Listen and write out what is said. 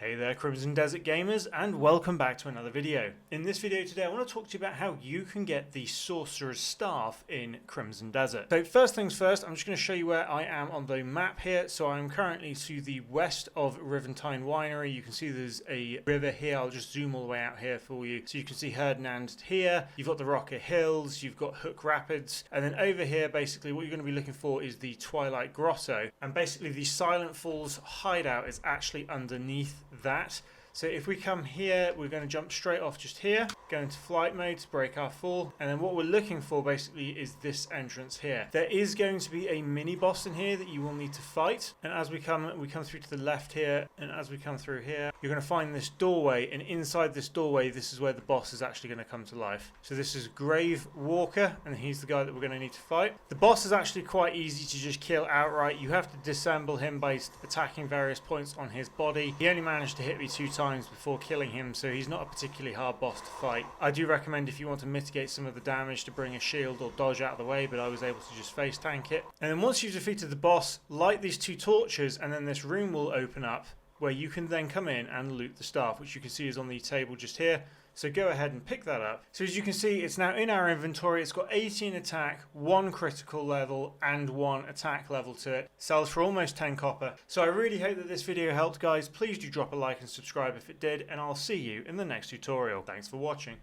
Hey there Crimson Desert gamers, and welcome back to another video. In this video today I want to talk to you about how you can get the Sorcerer's Staff in Crimson Desert. So first things first, I'm just going to show you where I am on the map here. So I'm currently to the west of Riventine Winery. You can see there's a river here. I'll just zoom all the way out here for you. So you can see Herdnand here, you've got the Rocket Hills, you've got Hook Rapids, and then over here basically what you're going to be looking for is the Twilight Grotto. And basically the Silent Falls hideout is actually underneath that. So if we come here, we're going to jump straight off just here, go into flight mode to break our fall, and then what we're looking for basically is this entrance here. There is going to be a mini boss in here that you will need to fight, and as we come through to the left here, and as we come through here, you're going to find this doorway, and inside this doorway this is where the boss is actually going to come to life. So this is Grave Walker, and he's the guy that we're going to need to fight. The boss is actually quite easy to just kill outright. You have to disassemble him by attacking various points on his body. He only managed to hit me 2 times before killing him, so he's not a particularly hard boss to fight. I do recommend, if you want to mitigate some of the damage, to bring a shield or dodge out of the way, but I was able to just face tank it. And then once you've defeated the boss, light these 2 torches and then this room will open up where you can then come in and loot the staff, which you can see is on the table just here. So go ahead and pick that up. So as you can see, it's now in our inventory. It's got 18 attack, 1 critical level, and 1 attack level to it. Sells for almost 10 copper. So I really hope that this video helped, guys. Please do drop a like and subscribe if it did, and I'll see you in the next tutorial. Thanks for watching.